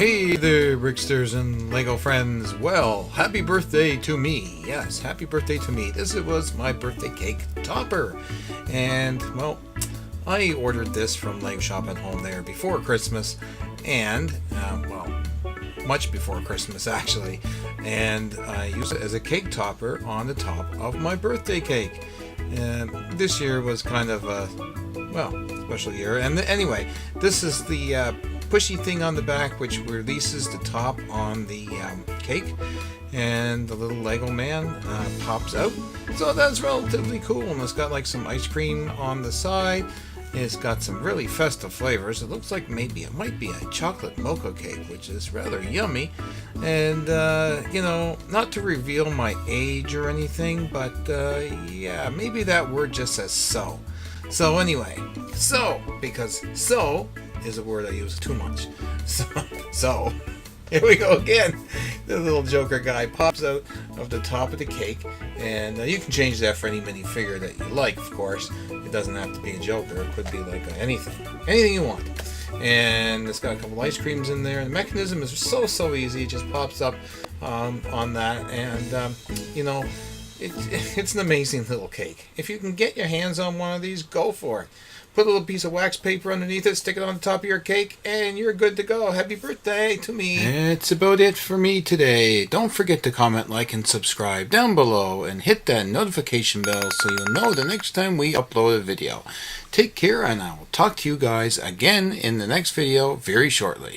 Hey there, Bricksters and Lego friends. Well, happy birthday to me. Yes, happy birthday to me. This was my birthday cake topper. And, well, I ordered this from Lego Shop at Home there before Christmas. And, well, much before Christmas, actually. And I used it as a cake topper on the top of my birthday cake. And this year was kind of a, well, special year. And anyway, this is the pushy thing on the back which releases the top on the cake, and the little Lego man pops out. So that's relatively cool, and it's got like some ice cream on the side. It's got some really festive flavors. It looks like maybe it might be a chocolate mocha cake, which is rather yummy. And you know, not to reveal my age or anything, but yeah, maybe that word just says so. So anyway, because so is a word I use too much. So here we go again. The little Joker guy pops out of the top of the cake, and you can change that for any minifigure that you like, of course. It doesn't have to be a Joker. It could be like anything you want. And it's got a couple ice creams in there. The mechanism is so easy. It just pops up on that, and you know, it's an amazing little cake. If you can get your hands on one of these, go for it. Put a little piece of wax paper underneath it, stick it on the top of your cake, and you're good to go. Happy birthday to me. That's about it for me today. Don't forget to comment, like, and subscribe down below, and hit that notification bell so you'll know the next time we upload a video. Take care, and I will talk to you guys again in the next video very shortly.